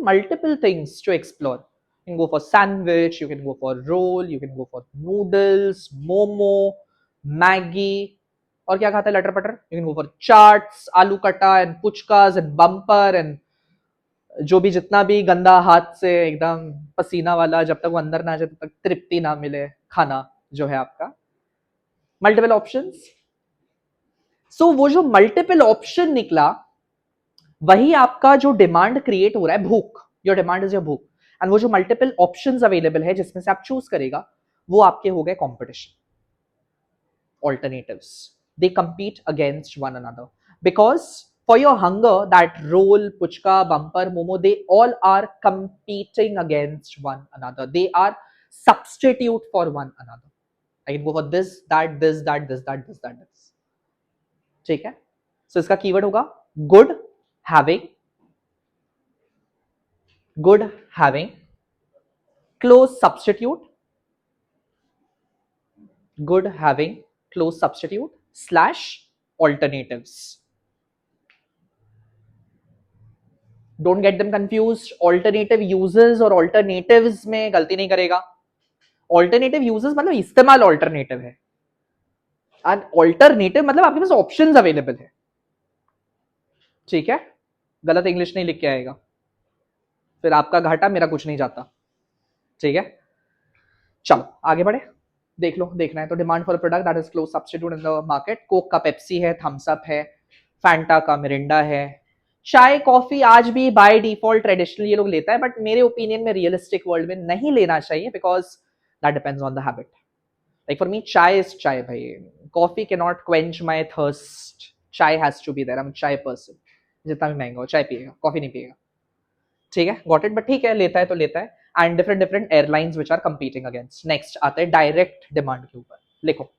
Multiple things to explore. You can go for sandwich, you can go for roll, you can go for noodles, momo, Maggi, और क्या खाता है letter पटर? You can go for chaats, आलू कटा and पुचकास and bumper and जो भी जितना भी गंदा हाथ से एकदम पसीना वाला, जब तक वो अंदर ना जाए तब तक तृप्ति ना मिले खाना जो है आपका. Multiple options. सो वो जो मल्टीपल ऑप्शन निकला, वही आपका जो डिमांड क्रिएट हो रहा है, भूख. योर डिमांड इज योर भूख. एंड वो जो मल्टीपल ऑप्शंस अवेलेबल है जिसमें से आप चूज करेगा, वो आपके हो गए competition, alternatives. They compete against one another because for your hunger, that roll, puchka, bumper, momo, they all are competing against one another. They are substitute for one another. I can go for this, that, this, that, this, that, this, that, this. ठीक है. So इसका keyword होगा good having, good having, close substitute, good having, close substitute slash alternatives. Don't get them confused. Alternative uses और alternatives में गलती नहीं करेगा. Alternative uses मतलब इस्तेमाल alternative है, and alternative मतलब आपके पास options available है. ठीक है, गलत इंग्लिश नहीं लिख के आएगा, फिर आपका घाटा मेरा कुछ नहीं जाता. ठीक है, चलो आगे बढ़े. देख लो, देखना है तो demand for product that is close substitute in the market. Coke का पेप्सी है, थम्स अप है, फैंटा का मिरिंडा है. चाय कॉफी आज भी बाय डिफॉल्ट ट्रेडिशनल ये लोग लेता है, बट मेरे ओपिनियन में रियलिस्टिक वर्ल्ड में नहीं लेना चाहिए because that depends on the habit. Like for me chai is chai भाई. Coffee can not quench my thirst. Chai has to be there. I am chai person. जितना भी महंगा हो चाय पिएगा, कॉफी नहीं पिएगा. ठीक है, गॉट इट. बट ठीक है, लेता है तो लेता है. And different airlines which are competing against. Next आता है डायरेक्ट डिमांड के ऊपर. लिखो,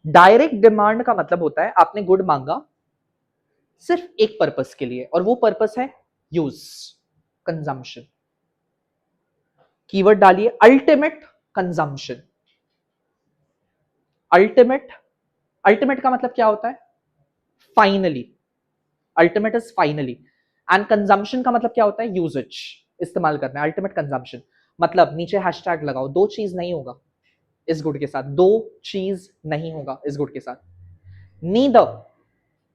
डायरेक्ट डिमांड का मतलब होता है आपने गुड मांगा सिर्फ एक पर्पस के लिए, और वो पर्पस है यूज, कंजम्पशन. कीवर्ड डालिए अल्टीमेट कंजम्पशन. अल्टीमेट, अल्टीमेट का मतलब क्या होता है? Finally. Ultimate is finally. And consumption का मतलब क्या होता है? यूजेज, इस्तेमाल करना. अल्टीमेट कंजम्पशन मतलब नीचे हैशटैग लगाओ, दो चीज नहीं होगा इस गुड के साथ. दो चीज नहीं होगा इस गुड के साथ. Neither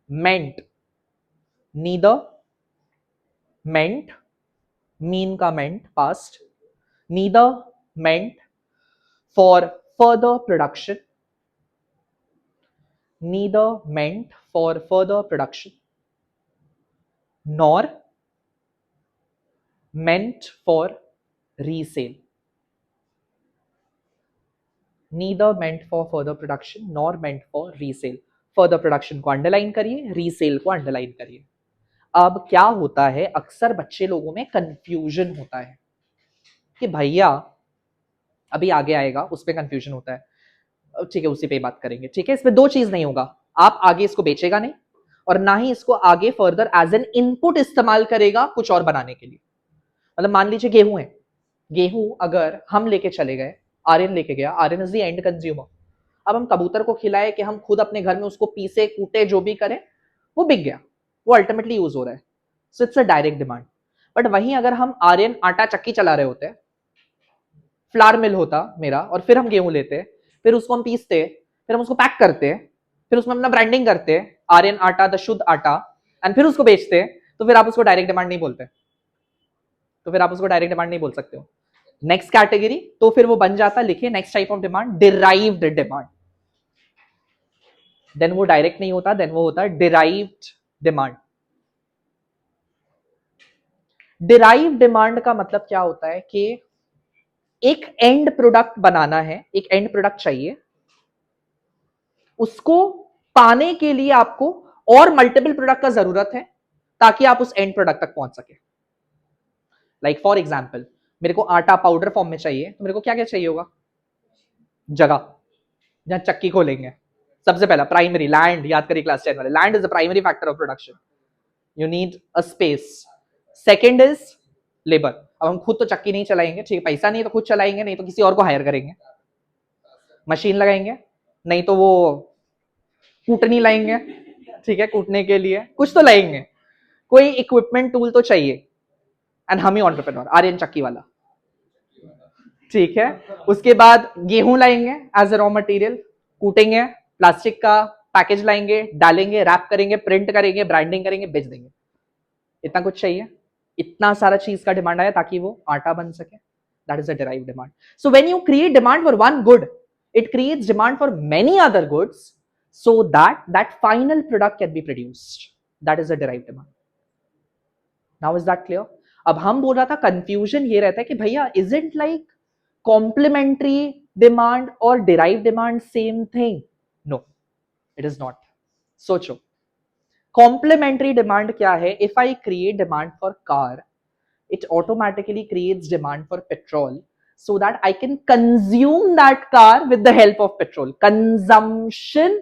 meant, neither meant, mean का meant past, neither meant for further production, neither meant for further production, nor meant for resale. Neither meant for further production nor meant for resale. Further production को underline करिए, resale को underline करिए. अब क्या होता है, अक्सर बच्चे लोगों में कंफ्यूजन होता है कि भैया, अभी आगे आएगा उस पर कंफ्यूजन होता है. ठीक है, उसी पे बात करेंगे. ठीक है, इसमें दो चीज नहीं होगा. आप आगे इसको बेचेगा नहीं, और ना ही इसको आगे फर्दर एज एन इनपुट इस्तेमाल करेगा कुछ और बनाने के लिए. मतलब मान लीजिए गेहूं है, गेहूं अगर हम लेके चले गए, आर्यन लेके गया, Aryan is the end consumer. अब हम कबूतर को खिलाए कि हम खुद अपने घर में उसको पीसे कूटे जो भी करें, वो बिक गया, वो अल्टीमेटली यूज हो रहा है. So it's a direct demand. But वहीं अगर हम आर्यन आटा चक्की चला रहे होते, फ्लावर मिल होता मेरा, और फिर हम गेहूं लेते, फिर उसको हम पीसते, फिर हम उसको पैक करते, फिर उसमें अपना ब्रांडिंग करते, आर्यन आटा, द शुद्ध आटा, एंड फिर उसको बेचते, तो फिर आप उसको डायरेक्ट डिमांड नहीं बोलते. तो फिर आप उसको डायरेक्ट डिमांड नहीं बोल सकते हो. नेक्स्ट कैटेगरी तो फिर वो बन जाता, लिखिए next type of demand, derived demand. Then वो डायरेक्ट नहीं होता, देन वो होता है डिराइव्ड डिमांड. डिराइव्ड डिमांड का मतलब क्या होता है कि एक एंड प्रोडक्ट बनाना है, एक एंड प्रोडक्ट चाहिए, उसको पाने के लिए आपको और मल्टीपल प्रोडक्ट का जरूरत है ताकि आप उस एंड प्रोडक्ट तक पहुंच सके. लाइक फॉर एग्जाम्पल, मेरे को आटा पाउडर फॉर्म में चाहिए, तो मेरे को क्या क्या चाहिए होगा? जगह, जहां चक्की खोलेंगे। सबसे पहला प्राइमरी लैंड, याद करिए क्लास 10 वाले, land is the primary factor of production. You need a space. Second is labour. अब हम खुद तो चक्की नहीं चलाएंगे, ठीक है, पैसा नहीं तो खुद चलाएंगे, नहीं तो किसी और को हायर करेंगे, मशीन लगाएंगे, नहीं तो वो कूटनी लाएंगे, ठीक है, कूटने के लिए कुछ तो लाएंगे, कोई इक्विपमेंट टूल तो चाहिए। एंड हम ही एंटरप्रेन्योर, आर्यन चक्की वाला, ठीक है। उसके बाद गेहूं लाएंगे एज अ रॉ मटेरियल, कूटेंगे, प्लास्टिक का पैकेज लाएंगे, डालेंगे, रैप करेंगे, प्रिंट करेंगे, ब्रांडिंग करेंगे, बेच देंगे। इतना कुछ चाहिए, इतना सारा चीज का डिमांड आया ताकि वो आटा बन सके। That is a derived demand. So when you create demand for one good, it creates demand for many other goods so that that final product can be produced. That is a derived demand. Now is that clear? अब हम बोल रहा था confusion ये रहता है कि भैया isn't like complementary demand or derived demand same thing? No, it is not. सोचो, complementary demand क्या है? If I create demand for car, it automatically creates demand for petrol so that I can consume that car with the help of petrol. Consumption.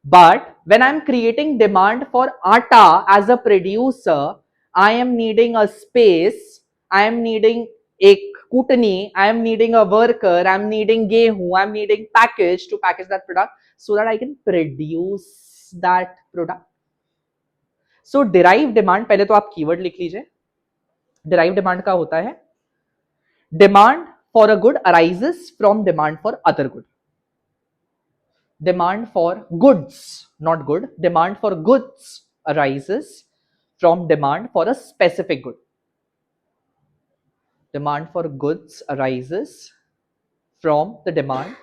But when I'm creating demand for atta as a producer, I am needing a space, I am needing a kutani, I am needing a worker, I am needing gehu, I am needing package to package that product so that I can produce that product. So derived demand, पहले तो आप keyword लिख लीजिए। derived demand का होता है demand for a good arises from demand for other good. Demand for goods, not good, demand for goods arises from demand for a specific good. Demand for goods arises from the demand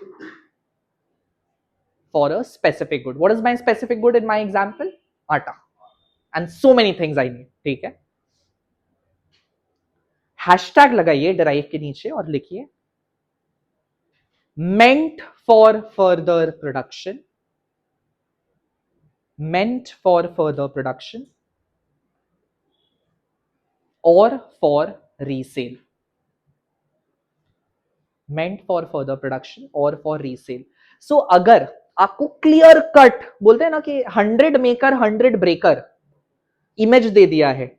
for a specific good. What is my specific good in my example? Atta. And so many things I need. ठीक है, hashtag लगाइए derive के नीचे और लिखिए meant for further production, meant for further production or for resale. Meant for further production or for resale. So अगर आपको clear cut बोलते हैं ना कि 100 मेकर 100 ब्रेकर इमेज दे दिया है,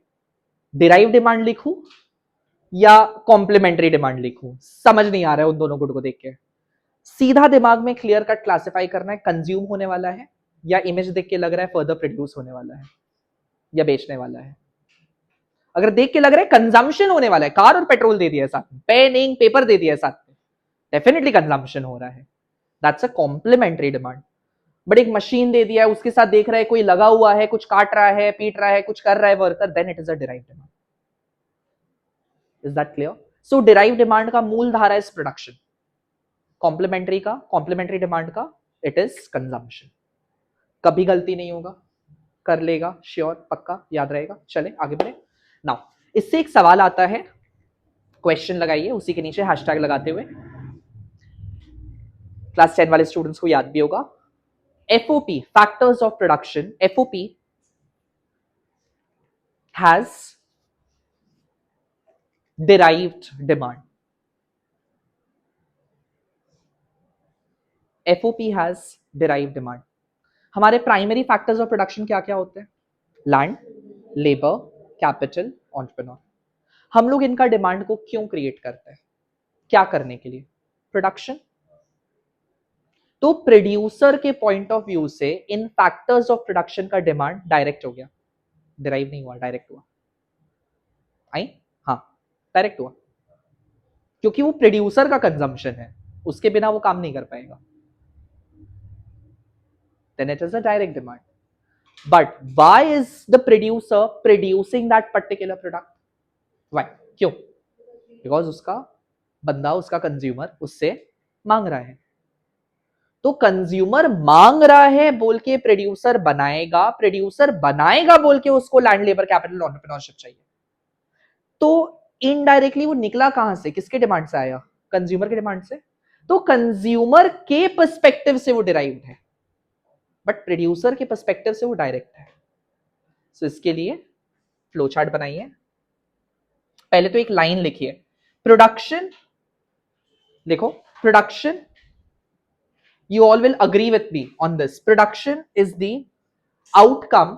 डिराइव डिमांड लिखूं या कॉम्प्लीमेंट्री डिमांड लिखूं, समझ नहीं आ रहा है उन दोनों गुड को देख के। सीधा दिमाग में क्लियर कट क्लासिफाई करना है, कंज्यूम होने वाला है या इमेज देख के लग रहा है फर्दर प्रोड्यूस होने वाला है या बेचने वाला है। अगर देख के लग रहा है कंजम्पशन होने वाला है, कार और पेट्रोल दे दिया है साथ में, पेन इंक पेपर दे दिया है साथ में, डेफिनेटली कंजम्पशन हो रहा है, that's a complementary demand. But एक मशीन दे दिया है, उसके साथ देख रहा है कोई लगा हुआ है, कुछ काट रहा है, पीट रहा है, कुछ कर रहा है worker, then it is a derived demand. Is that clear? So derived demand का मूल धारा इज प्रोडक्शन, कॉम्प्लीमेंट्री का, कॉम्प्लीमेंट्री डिमांड का इट इज कंजम्पशन। कभी गलती नहीं होगा, कर लेगा, श्योर, पक्का याद रहेगा। चले आगे बढ़े। नाउ इससे एक सवाल आता है, क्वेश्चन लगाइए उसी के नीचे हैशटैग लगाते हुए, क्लास 10 वाले स्टूडेंट्स को याद भी होगा। FOP, factors of production, FOP has derived demand. FOP has derived demand. हमारे प्राइमरी फैक्टर्स ऑफ प्रोडक्शन क्या क्या होते हैं? Land, labour, capital, entrepreneur. हम लोग इनका डिमांड को क्यों क्रिएट करते हैं? क्या करने के लिए? प्रोडक्शन। तो प्रोड्यूसर के पॉइंट ऑफ व्यू से इन फैक्टर्स ऑफ प्रोडक्शन का डिमांड डायरेक्ट हो गया, डिराइव नहीं हुआ, डायरेक्ट हुआ। आई? हाँ, डायरेक्ट हुआ, क्योंकि वो प्रोड्यूसर का कंजम्पशन है, उसके बिना वो काम नहीं कर पाएगा। Then it is a direct demand. But why is the producer producing that particular product? Why? क्यों? Because उसका बंदा, उसका कंज्यूमर उससे मांग रहा है। तो कंज्यूमर मांग रहा है बोल के प्रोड्यूसर बनाएगा, प्रोड्यूसर बनाएगा बोल के उसको लैंड, लेबर, कैपिटल, एंटरप्रेन्योरशिप चाहिए। तो इनडायरेक्टली वो निकला कहां से, किसके डिमांड से आया? कंज्यूमर के डिमांड से। तो कंज्यूमर के पर्सपेक्टिव से वो डिराइव्ड है, बट प्रोड्यूसर के पर्सपेक्टिव से वो डायरेक्ट है। सो इसके लिए फ्लो चार्ट बनाइए। पहले तो एक लाइन लिखिए, प्रोडक्शन लिखो, production, you all will agree with me on this, production is the outcome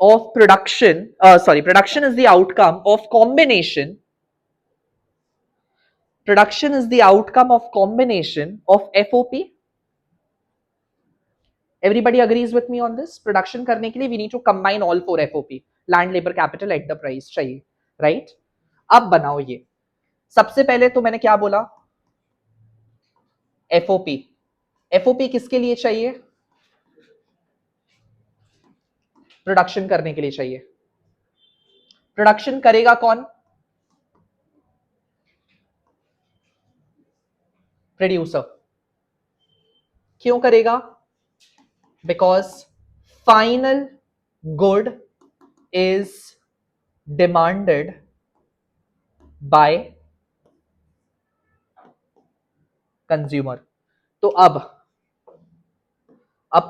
of production, production is the outcome of combination, production is the outcome of combination of FOP. Everybody agrees with me on this? Production करने के लिए we need to combine all 4 FOP, land, labor, capital, enterprise चाहिए, right? अब बनाओ ये, सबसे पहले तो मैंने क्या बोला, FOP, FOP किसके लिए चाहिए? प्रोडक्शन करने के लिए चाहिए। प्रोडक्शन करेगा कौन? प्रोड्यूसर। क्यों करेगा? Because final good is demanded by consumer. तो अब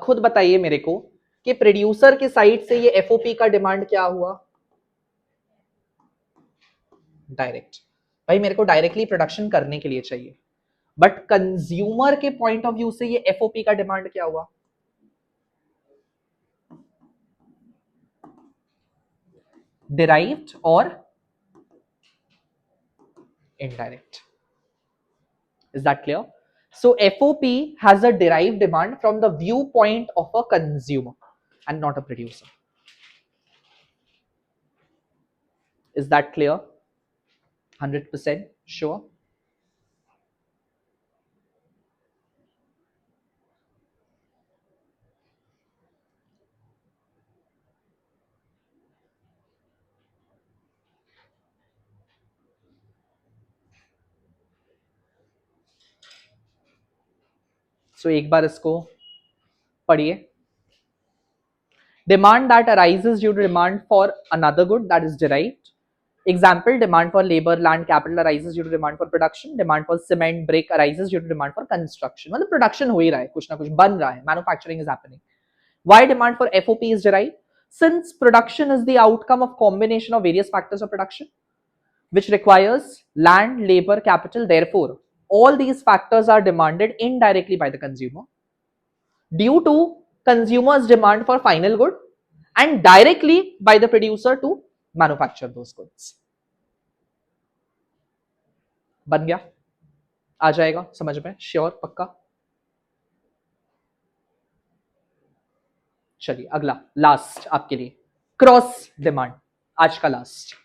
खुद बताइए मेरे को कि प्रोड्यूसर के साइड से ये एफओपी का डिमांड क्या हुआ? डायरेक्ट। भाई मेरे को डायरेक्टली प्रोडक्शन करने के लिए चाहिए, बट कंज्यूमर के पॉइंट ऑफ व्यू से ये एफओपी का डिमांड क्या हुआ? डिराइव्ड और indirect. Is that clear? So FOP has a derived demand from the viewpoint of a consumer and not a producer. Is that clear? 100% sure? So एक बार इसको पढ़िए। Demand that arises due to demand for another good that is derived. Example, demand for labor, land, capital arises due to demand for production. Demand for cement, brick arises due to demand for construction. मतलब production हो ही रहा है, कुछ ना कुछ बन रहा है, manufacturing is happening. Why demand for FOP is derived? Since production is the outcome of combination of various factors of production, which requires land, labor, capital. Therefore, all these factors are demanded indirectly by the consumer due to consumer's demand for final good and directly by the producer to manufacture those goods. बन गया? आ जाएगा समझ में? Sure? पक्का? चलिए अगला, last आपके लिए, क्रॉस डिमांड, आज का last.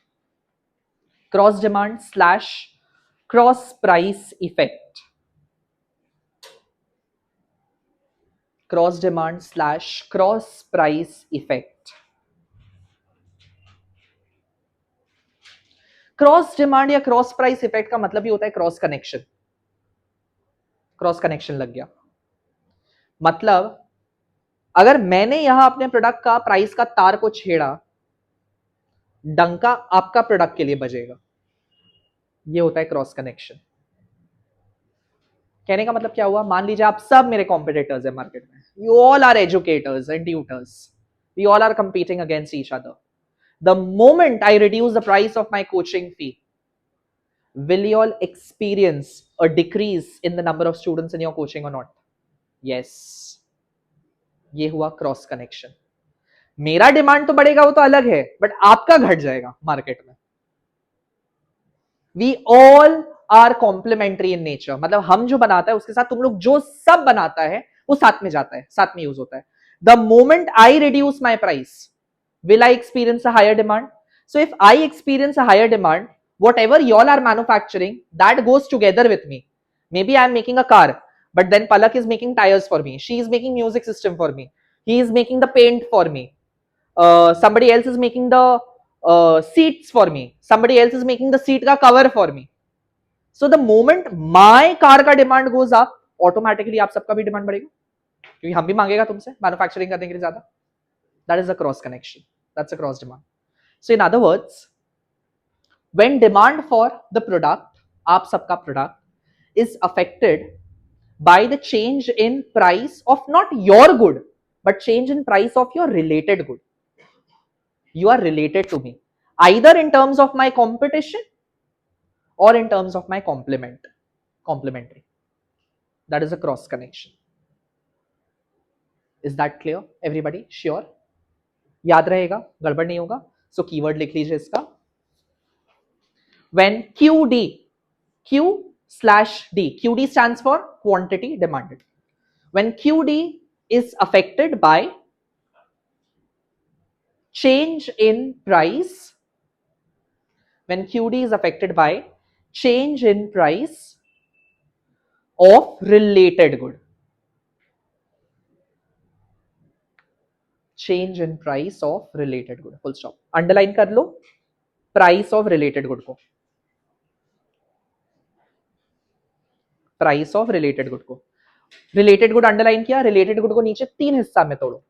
Cross demand slash cross price effect. Cross demand slash cross price effect. Cross demand या क्रॉस प्राइस इफेक्ट का मतलब ही होता है क्रॉस कनेक्शन। क्रॉस कनेक्शन लग गया मतलब अगर मैंने यहां अपने प्रोडक्ट का प्राइस का तार को छेड़ा, डंका आपका प्रोडक्ट के लिए बजेगा। ये होता है क्रॉस कनेक्शन। कहने का मतलब क्या हुआ? मान लीजिए आप सब मेरे कॉम्पिटिटर्स हैं मार्केट में, you all are educators and tutors, we all are competing against each other. The moment I reduce the price of my coaching fee, will you all experience a decrease in the number of students in your coaching or not? Yes. ये हुआ cross connection. मेरा demand तो बढ़ेगा, वो तो अलग है, but आपका घट जाएगा मार्केट में। We all are complementary in nature, मतलब हम जो बनाता है उसके साथ तुम लोग जो सब बनाता है वो साथ में जाता है, साथ में यूज होता है। The moment I reduce my price, will I experience a higher demand? So if I experience a higher demand, whatever y'all are manufacturing, that goes together with me. Maybe I'm making a car, but then Palak is making tires for me. She is making music system for me. He is making the paint for me. Somebody else is making the seats for me. Somebody else is making the seat ka cover for me. So the moment my car ka demand goes up, automatically आप सबका भी demand बढ़ेगा, क्योंकि हम भी मांगेगा तुमसे manufacturing करने के लिए ज्यादा। That is a cross connection. That's a cross demand. So in other words, when demand for the product, आप सबका product, is affected by the change in price of not your good, but change in price of your related good. You are related to me. either in terms of my competition or in terms of my complementary. That is a cross connection. Is that clear everybody? Sure? याद रहेगा, गड़बड़ नहीं होगा. So keyword लिख लीजिए इसका. When QD stands for quantity demanded. When QD is affected by change in price, when QD is affected by change in price of related good, change in price of related good, full stop. Underline कर लो price of related good को, price of related good को. Related good underline किया, related good को नीचे 3 हिस्सा में तोड़ो,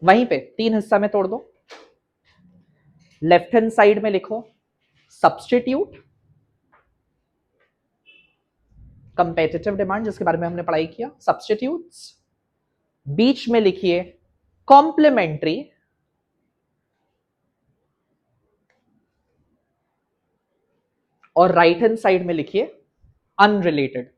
वहीं पे 3 हिस्सा में तोड़ दो. लेफ्ट हैंड साइड में लिखो सब्स्टिट्यूट कंपेटिटिव डिमांड, जिसके बारे में हमने पढ़ाई किया, सब्स्टिट्यूट्स. बीच में लिखिए कॉम्प्लीमेंट्री और राइट हैंड साइड में लिखिए अनरिलेटेड.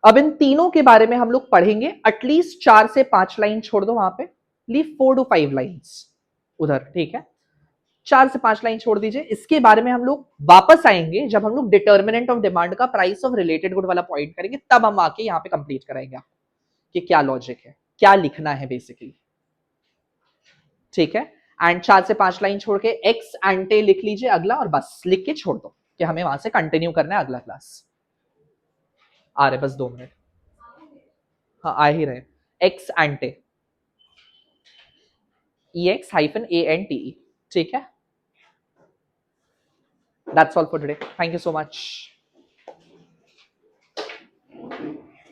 अब इन तीनों के बारे में हम लोग पढ़ेंगे. एटलीस्ट 4 से 5 लाइन छोड़ दो वहां पे, लीव 4 to 5 लाइन्स उधर, ठीक है. 4 से 5 लाइन छोड़ दीजिए. इसके बारे में हम लोग वापस आएंगे जब हम लोग डिटर्मिनेंट ऑफ डिमांड का प्राइस ऑफ रिलेटेड गुड वाला पॉइंट करेंगे, तब हम आके यहाँ पे कंप्लीट कराएंगे कि क्या लॉजिक है, क्या लिखना है बेसिकली. ठीक है. एंड 4 से 5 लाइन छोड़ के एक्स एंटे लिख लीजिए अगला, और बस लिख के छोड़ दो कि हमें वहां से कंटिन्यू करना है अगला क्लास. आ रहे बस 2 मिनट. हाँ आ ही रहे. X एंटे, EX-ANTE. ठीक है. That's all for today. Thank you so much.